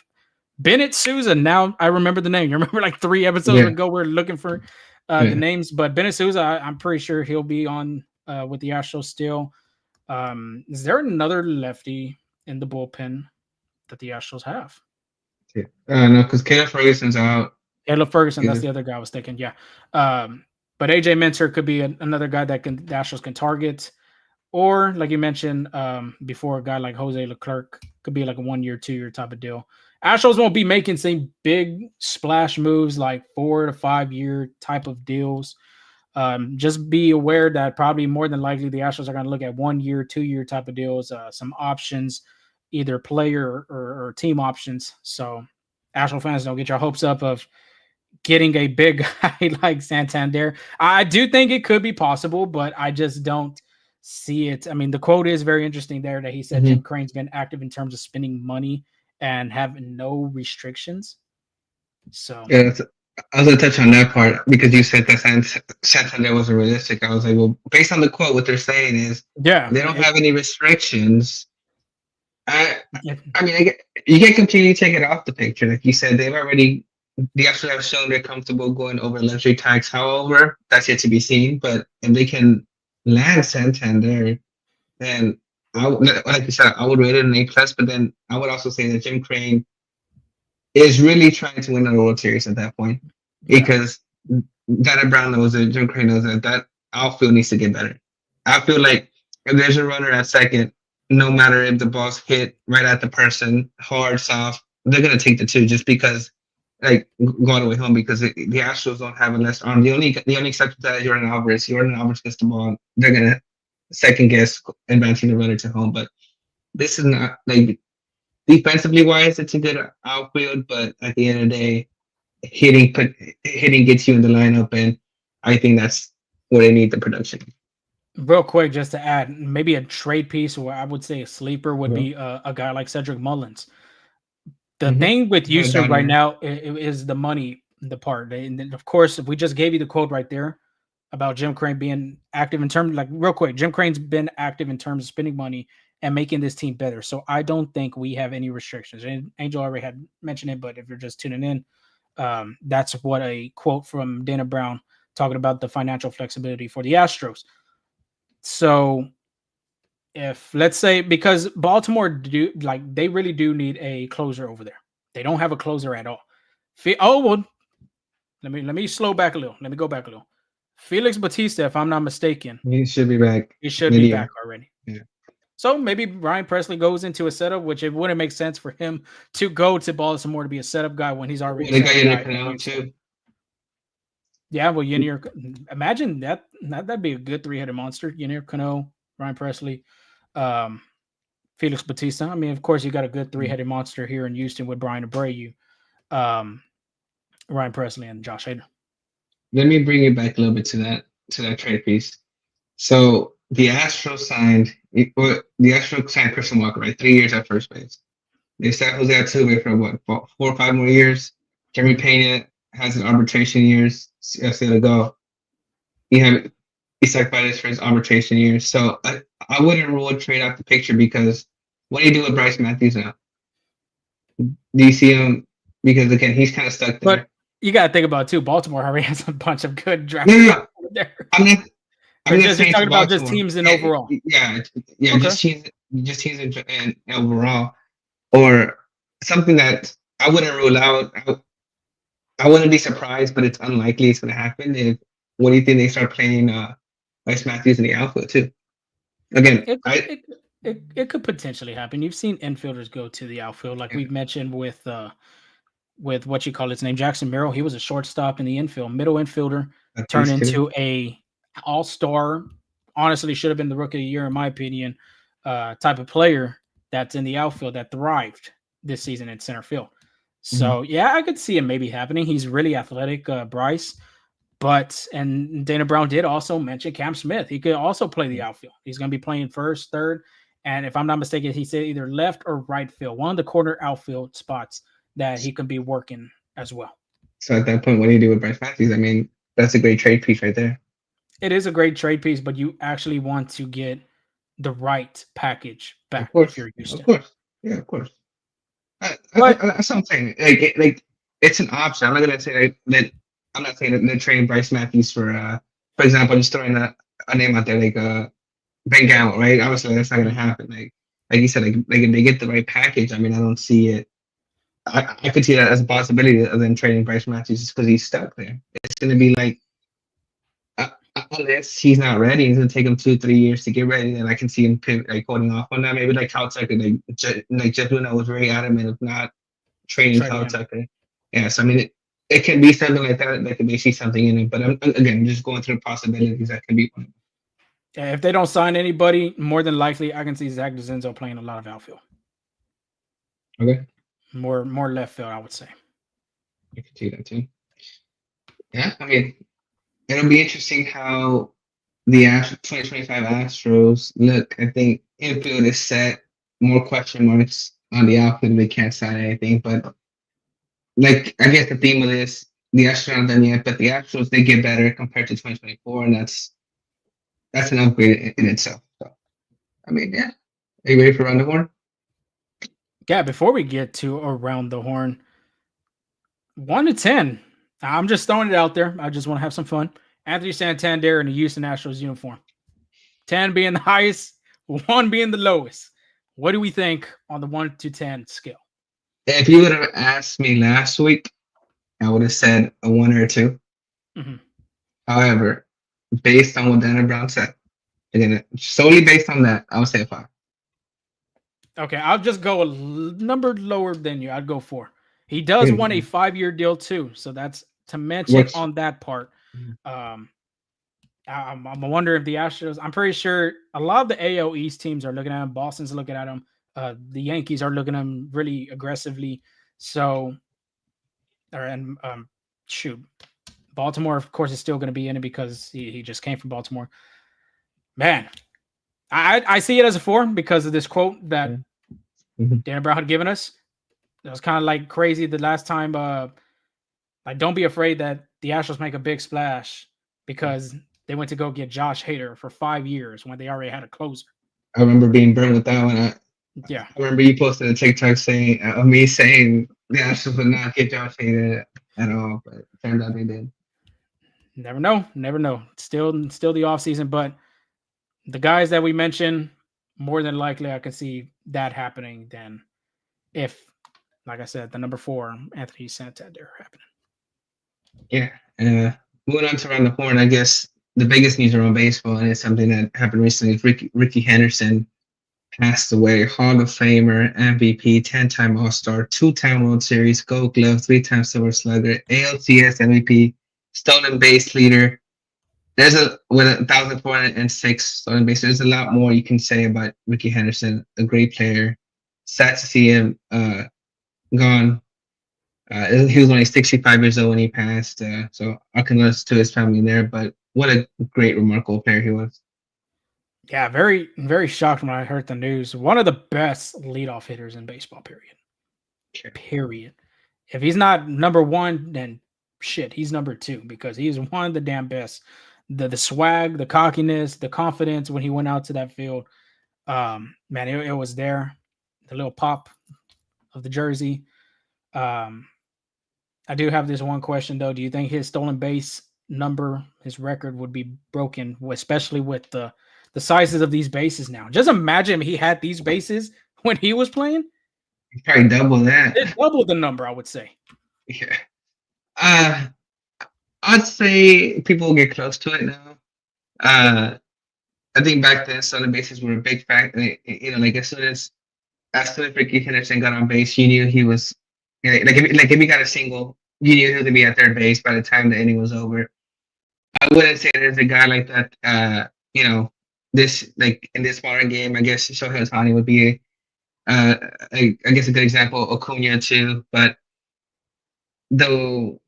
Bennett Sousa. Now I remember the name. You remember like 3 episodes ago we were looking for the names, but Bennett Sousa, I'm pretty sure he'll be on with the Astros still. Is there another lefty in the bullpen that the Astros have? No, because Caleb Ferguson's out. Caleb Ferguson, that's the other guy I was thinking. Yeah. But AJ Minter could be another guy that the Astros can target. Or, like you mentioned before, a guy like Jose Leclerc could be like a 1 year, 2 year type of deal. Astros won't be making some big splash moves like 4 to 5 year type of deals. Just be aware that probably more than likely the Astros are going to look at 1 year, 2 year type of deals, some options, either player or team options. So, Astros fans, don't get your hopes up of getting a big guy like Santander. I do think it could be possible, but I just don't see it. I mean, the quote is very interesting there that he said Jim Crane's been active in terms of spending money and having no restrictions. So Yeah, I was gonna touch on that part because you said that Santander wasn't realistic. I was like, well, based on the quote, what they're saying is they don't have any restrictions. I mean, you can't completely take it off the picture. Like you said, the Astros have shown they're comfortable going over luxury tax. However, that's yet to be seen. But if they can land Santander, then like you said, I would rate it an A+. But then I would also say that Jim Crane is really trying to win a World Series at that point because Dana Brown knows it, Jim Crane knows that outfield needs to get better. I feel like if there's a runner at second, no matter if the ball's hit right at the person, hard, soft, they're gonna take the two just because, like going away home because the Astros don't have a less arm. The only exception to that is Jordan Alvarez. Jordan Alvarez gets the ball, they're gonna second guess advancing the runner to home. But this is not like defensively wise, it's a good outfield, but at the end of the day, hitting gets you in the lineup, and I think that's where they need the production. real quick, just to add, maybe a trade piece, or I would say a sleeper would be a guy like Cedric Mullins. The thing with Houston right now is the money, the part. And then, of course, if we just gave you the quote right there about Jim Crane being active in terms, like real quick, Jim Crane's been active in terms of spending money and making this team better. So I don't think we have any restrictions. And Angel already had mentioned it, but if you're just tuning in, that's what a quote from Dana Brown talking about the financial flexibility for the Astros. So if let's say, because Baltimore they really do need a closer over there. They don't have a closer at all. Well, let me slow back a little. Let me go back a little. Felix Bautista, if I'm not mistaken, he should be back. He should be back already. Yeah. So maybe Ryan Presley goes into a setup, which it wouldn't make sense for him to go to Baltimore to be a setup guy when he's already. They got Yennier Cano too. Yeah, well, imagine that'd be a good three-headed monster. Yennier Cano, Ryan Presley, Felix Bautista. I mean, of course, you got a good three-headed monster here in Houston with Brian Abreu, Ryan Presley, and Josh Hader. Let me bring it back a little bit to that trade piece. So the Astros signed Christian Walker, right? 3 years at first base. They signed Jose Altuve for what, 4 or 5 more years. Jeremy Pena has an arbitration years still to go. He sacrificed for his arbitration years. So I wouldn't rule a trade out the picture because what do you do with Bryce Matthews now? Do you see him? Because again, he's kind of stuck there. But you got to think about it too. Baltimore already has a bunch of good draft. No. There. I'm just talking about just teams in overall. Yeah, okay. just teams in overall, or something that I wouldn't rule out. I wouldn't be surprised, but it's unlikely it's going to happen. What do you think they start playing Bryce Matthews in the outfield too? Again, it could potentially happen. You've seen infielders go to the outfield, like we've mentioned with what you call his name, Jackson Merrill. He was a shortstop in the infield, middle infielder, turned into a all-star. Honestly, should have been the rookie of the year in my opinion. Type of player that's in the outfield that thrived this season in center field. So yeah, I could see him maybe happening. He's really athletic, Bryce. And Dana Brown did also mention Cam Smith. He could also play the outfield. He's going to be playing first, third, and if I'm not mistaken, he said either left or right field, one of the corner outfield spots that he could be working as well. So at that point, what do you do with Bryce Matthews? I mean, that's a great trade piece right there. It is a great trade piece, but you actually want to get the right package back if you're Houston. Of course. Yeah, of course. That's what I'm saying. Like it's an option. I'm not gonna say that. I'm not saying that they're trading Bryce Matthews for example, just throwing a name out there like Ben Gamble, right? Obviously, that's not gonna happen. Like you said, like if they get the right package, I mean, I don't see it. I could see that as a possibility of them trading Bryce Matthews just because he's stuck there. It's gonna be like unless he's not ready, it's gonna take him 2-3 years to get ready. And I can see him like holding off on that. Maybe like Kyle Tucker, like Jeff Luna was very adamant of not training Trading Kyle him. Tucker. Yeah, so I mean, it can be something like that. That could be see something in it. But again, just going through possibilities. That could be one. Yeah, if they don't sign anybody, more than likely, I can see Zach DeZenzo playing a lot of outfield. Okay, More left field, I would say. I can see that too. Yeah, I mean, it'll be interesting how the 2025 Astros look. I think infield is set. More question marks on the outfield. They can't sign anything, but like I guess the theme of this, the Astros aren't done yet, but the Astros they get better compared to 2024, and that's an upgrade in itself. So, I mean, yeah. Are you ready for Around the Horn? Yeah, before we get to Around the Horn, 1 to 10. I'm just throwing it out there. I just want to have some fun. Anthony Santander in the Houston Astros uniform. 10 being the highest, 1 being the lowest. What do we think on the 1 to 10 scale? If you would have asked me last week, I would have said a 1 or a 2. Mm-hmm. However, based on what Dana Brown said, again, solely based on that, I would say a 5. Okay, I'll just go a number lower than you. I'd go 4. He does want a 5-year deal too, so that's to mention on that part. I'm wondering if the Astros. I'm pretty sure a lot of the AL East teams are looking at him. Boston's looking at him. The Yankees are looking at him really aggressively. So, shoot, Baltimore, of course, is still going to be in it because he just came from Baltimore. Man, I see it as a 4 because of this quote that Dan Brown had given us. It was kind of like crazy the last time. Like, don't be afraid that the Astros make a big splash because they went to go get Josh Hader for 5 years when they already had a closer. I remember being burned with that one. Yeah. I remember you posted a TikTok saying of me saying the Astros would not get Josh Hader at all, but it turned out they did. Never know. Still the offseason, but the guys that we mentioned, more than likely I could see that happening than if, like I said, the number 4, Anthony Santander happening. Yeah. Moving on to Around the Horn, I guess the biggest news around baseball, and it's something that happened recently, is Ricky Henderson passed away. Hall of Famer, MVP, 10-time All-Star, 2-time World Series, Gold Glove, 3-time Silver Slugger, ALCS MVP, stolen base leader. There's with 1,406 stolen bases. There's a lot more you can say about Ricky Henderson, a great player. Sad to see him gone. He was only 65 years old when he passed. So our condolences to his family there. But what a great, remarkable player he was. Yeah, very, very shocked when I heard the news. One of the best leadoff hitters in baseball, period. Sure. Period. If he's not number 1, then shit, he's number 2 because he's one of the damn best. The swag, the cockiness, the confidence when he went out to that field. Man, it was there. The little pop of the jersey. I do have this one question though. Do you think his stolen base number, his record would be broken, especially with the sizes of these bases now? Just imagine if he had these bases when he was playing. Probably double that. It doubled the number, I would say. Yeah. I'd say people will get close to it now. I think back then stolen bases were a big factor. Like as soon as Ricky Henderson got on base, you knew he was like if he got a single, you knew he was to be at third base by the time the inning was over. I wouldn't say there's a guy like that. This like in this modern game, I guess Shohei Ohtani would be I guess a good example. Acuna too, but though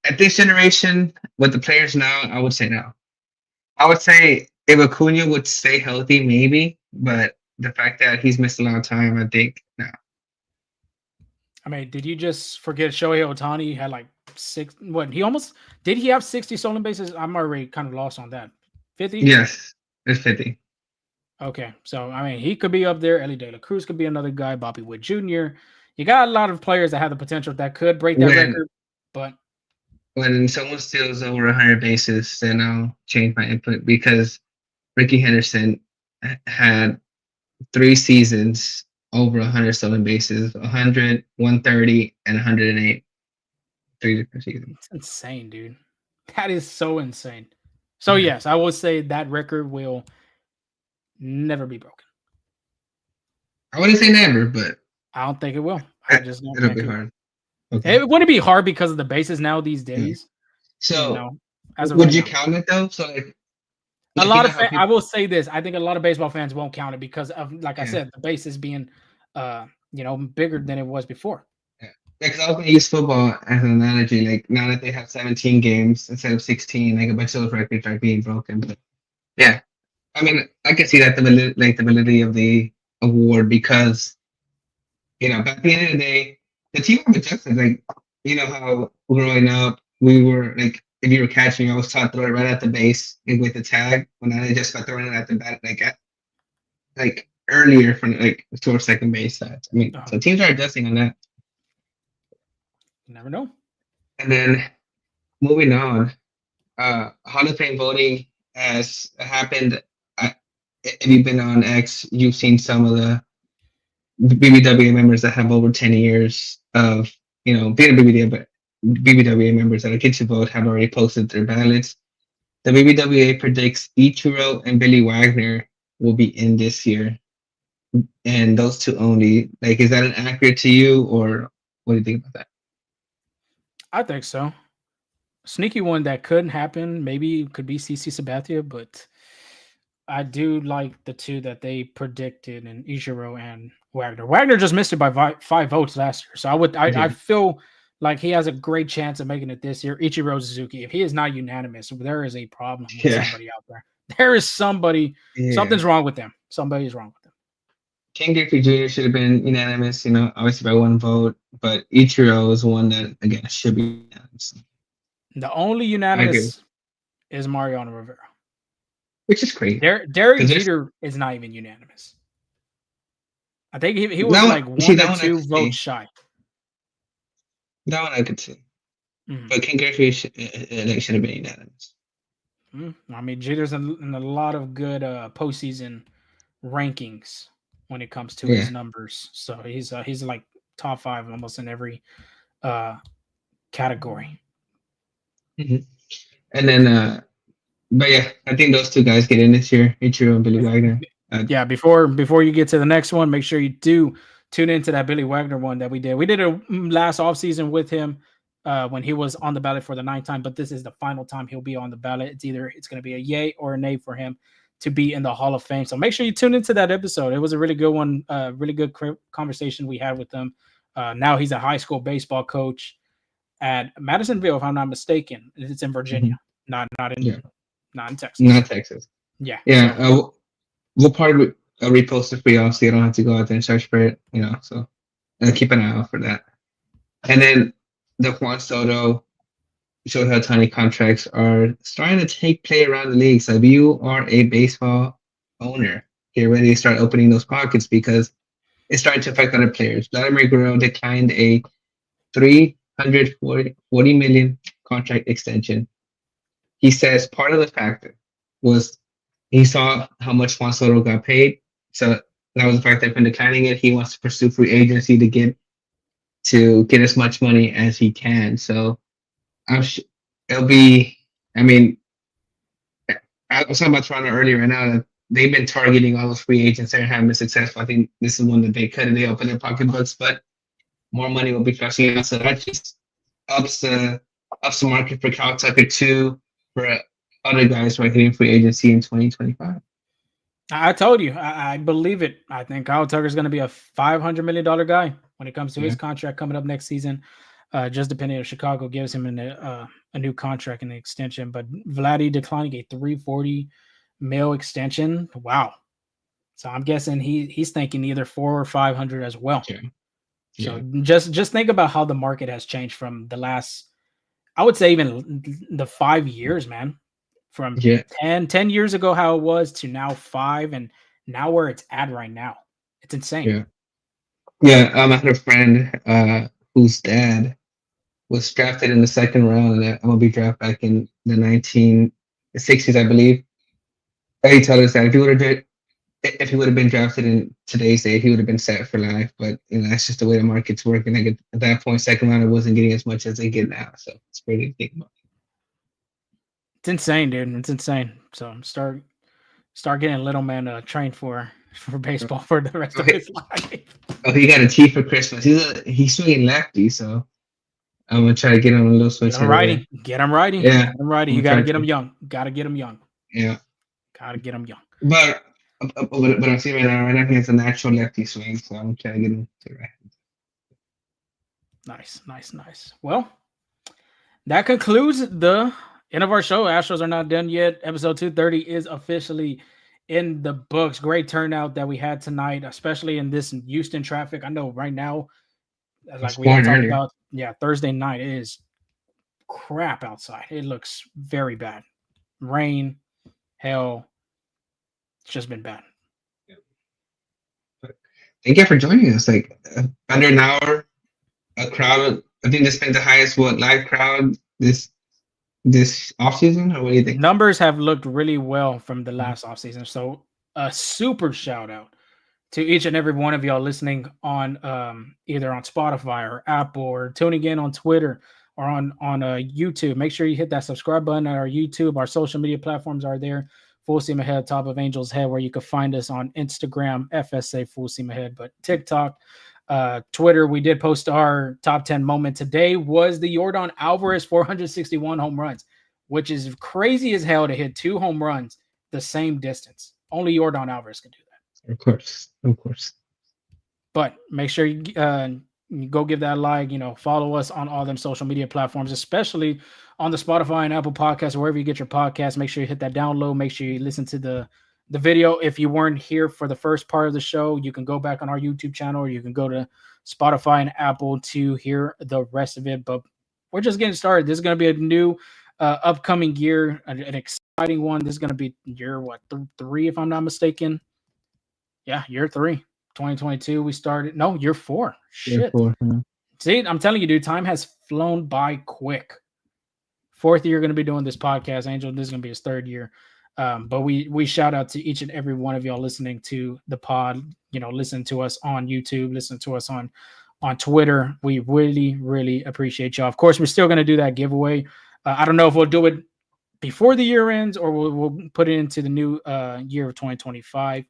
at this generation with the players now, I would say no. I would say if Acuna would stay healthy, maybe, but the fact that he's missed a lot of time, I think no. I mean, did you just forget Shohei Ohtani had like 6? What did he have 60 stolen bases? I'm already kind of lost on that. 50? Yes, it's 50. Okay, so I mean, he could be up there. Ellie De La Cruz could be another guy. Bobby Witt Jr. You got a lot of players that have the potential that could break that record, but when someone steals over 100 bases, then I'll change my input because Ricky Henderson had 3 seasons over 100 stolen bases, 100, 130, and 108. 3 different seasons. It's insane, dude. That is so insane. So Okay. yes, I would say that record will never be broken. I wouldn't say never, but I don't think it will. I just don't it'll think be it will. hard. Okay. It wouldn't be hard because of the bases now these Yeah. days. So As of would right you now, count it though? So a you lot know of how I people, will say this. I think a lot of baseball fans won't count it because of, like I yeah. said, the bases being, bigger than it was before. Yeah. Because I was gonna use football as an analogy. Like now that they have 17 games instead of 16, like a bunch of those records are being broken. But yeah, I mean, I can see that the validity of the award because but at the end of the day, the team have adjusted. Like how growing up we were like if you were catching, I was taught to throw it right at the base with the tag. When I just got throwing it at the bat, like earlier from like towards second base side. I mean, so teams are adjusting on that. You never know. And then moving on, Hall of Fame voting has happened. If you've been on X, you've seen some of the BBWA members that have over 10 years of, being a BBWA members that are get to vote have already posted their ballots. The BBWA predicts Ichiro and Billy Wagner will be in this year, and those two only. Like, is that an accurate to you, or what do you think about that? I think so. Sneaky one that couldn't happen. Maybe could be CC Sabathia, but I do like the two that they predicted in Ichiro and Wagner. Wagner just missed it by 5 votes last year, so I feel like he has a great chance of making it this year. Ichiro Suzuki, if he is not unanimous, there is a problem with somebody out there. There is somebody. Something's wrong with them. Somebody's wrong with them. Ken Griffey Jr. should have been unanimous, obviously by 1 vote, but Ichiro is one that again should be unanimous. The only unanimous is Mariano Rivera, which is crazy. Derek Jeter is not even unanimous. I think he was like 1 or 2 votes shy. That one I could see. But Ken Griffey should have been unanimous. I mean, Jeter's in a lot of good postseason rankings when it comes to his numbers. So he's like top 5 almost in every category. Mm-hmm. And then, but yeah, I think those two guys get in this year, Ichiro and Billy Wagner. Before you get to the next one, make sure you do tune into that Billy Wagner one that we did. We did a last offseason with him when he was on the ballot for the 9th time, but this is the final time he'll be on the ballot. It's going to be a yay or a nay for him to be in the Hall of Fame. So make sure you tune into that episode. It was a really good one, really good conversation we had with him. Now he's a high school baseball coach at Madisonville, if I'm not mistaken. It's in Virginia, not in Texas. Not Texas. Yeah. Yeah. So, we'll probably repost it for y'all so you don't have to go out there and search for it, so keep an eye out for that. And then the Juan Soto, Shohei Ohtani contracts are starting to take play around the league. So if you are a baseball owner, get ready to start opening those pockets because it's starting to affect other players. Vladimir Guerrero declined a $340 million contract extension. He says part of the factor was he saw how much Juan Soto got paid. So that was the fact that in declining it, he wants to pursue free agency to get as much money as he can. So it'll be, I mean, I was talking about Toronto earlier right now that they've been targeting all those free agents that haven't been successful. I think this is one that they could and they open their pocketbooks, but more money will be flushing out. So that just ups the market for Kyle Tucker too, for other guys who are hitting free agency in 2025. I told you, I believe it. I think Kyle Tucker is going to be a $500 million guy when it comes to his contract coming up next season. Just depending if Chicago gives him a new contract and an extension. But Vladdy declining a $340 million extension. Wow. So I'm guessing he's thinking either 400 or 500 as well. So just think about how the market has changed from the last, I would say even the 5 years, man. From 10 years ago, how it was to now 5, and now where it's at right now. It's insane. I had a friend whose dad was drafted in the 2nd round at MLB draft back in the 1960s, I believe. And he told us that if he would have been drafted in today's day, he would have been set for life. But that's just the way the market's working. Like at that point, 2nd rounder wasn't getting as much as they get now. So it's crazy to think about. It's insane, dude. It's insane. So start getting little man trained for baseball for the rest of his life. Oh, he got a tee for Christmas. He's swinging lefty, so I'm gonna try to get him a little switch. Get him righty. Get him righty. Yeah, Get him righty. You got to get him young. Got to get him young. Yeah, got to get him young. But I'm seeing right now he has a natural lefty swing, so I'm trying to get him to right. Nice. Well, that concludes the end of our show. Astros are not done yet. Episode 230 is officially in the books. Great turnout that we had tonight, especially in this Houston traffic. I know right now, like we had talked about, Thursday night is crap outside. It looks very bad. Rain, hell, it's just been bad. Thank you for joining us. Like under an hour, a crowd. I think this been the highest live crowd this offseason, or what do you think? Numbers have looked really well from the last offseason. So a super shout out to each and every one of y'all listening on either on Spotify or Apple or tuning in on Twitter or on YouTube. Make sure you hit that subscribe button on our YouTube. Our social media platforms are there. Full Steam Ahead, top of Angel's Head, where you can find us on Instagram, FSA Full Steam Ahead, but TikTok, Twitter. We did post our top 10 moment today was the Yordan Alvarez 461 home runs, which is crazy as hell to hit 2 home runs the same distance. Only Yordan Alvarez can do that. Of course. But make sure you go give that a like, follow us on all them social media platforms, especially on the Spotify and Apple Podcasts, wherever you get your podcasts. Make sure you hit that download. Make sure you listen to the video. If you weren't here for the first part of the show, you can go back on our YouTube channel, or you can go to Spotify and Apple to hear the rest of it. But we're just getting started. This is going to be a new upcoming year, an exciting one. This is going to be year, 3, if I'm not mistaken. Yeah, year 3. 2022, we started. No, year 4. Shit. Year 4, huh? See, I'm telling you, dude, time has flown by quick. 4th year going to be doing this podcast. Angel, this is going to be his 3rd year. But we shout out to each and every one of y'all listening to the pod, listen to us on YouTube, listen to us on Twitter. We really, really appreciate y'all. Of course, we're still going to do that giveaway. I don't know if we'll do it before the year ends or we'll put it into the new year of 2025.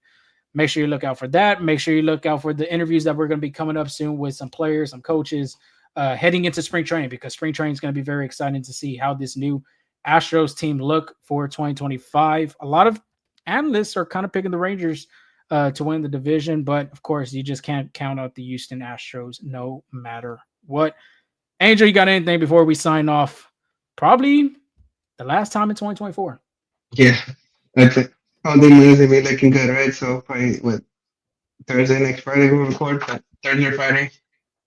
Make sure you look out for that. Make sure you look out for the interviews that we're going to be coming up soon with some players, some coaches, heading into spring training, because spring training is going to be very exciting to see how this new Astros team look for 2025. A lot of analysts are kind of picking the Rangers to win the division, but of course, you just can't count out the Houston Astros no matter what. Angel, you got anything before we sign off? Probably the last time in 2024. Yeah, that's it. All the news will be looking good, right? So probably Thursday, next Friday we'll record, but Thursday or Friday.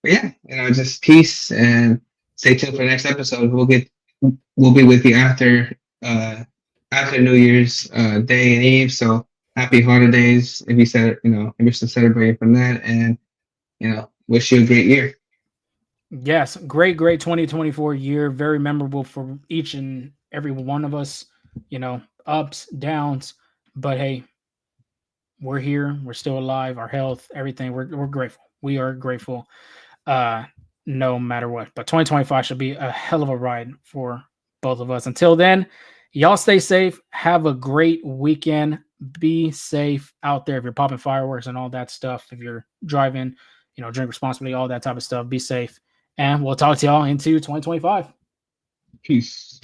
But yeah, just peace and stay tuned for the next episode. We'll be with you after New Year's Day and Eve. So happy holidays if you said if you're still celebrating from that, and wish you a great year. Yes, great 2024 year. Very memorable for each and every one of us. Ups, downs. But hey, we're here. We're still alive. Our health, everything. We're grateful. We are grateful, no matter what. But 2025 should be a hell of a ride for both of us. Until then, y'all stay safe. Have a great weekend. Be safe out there. If you're popping fireworks and all that stuff, if you're driving, drink responsibly, all that type of stuff. Be safe. And we'll talk to y'all into 2025. Peace.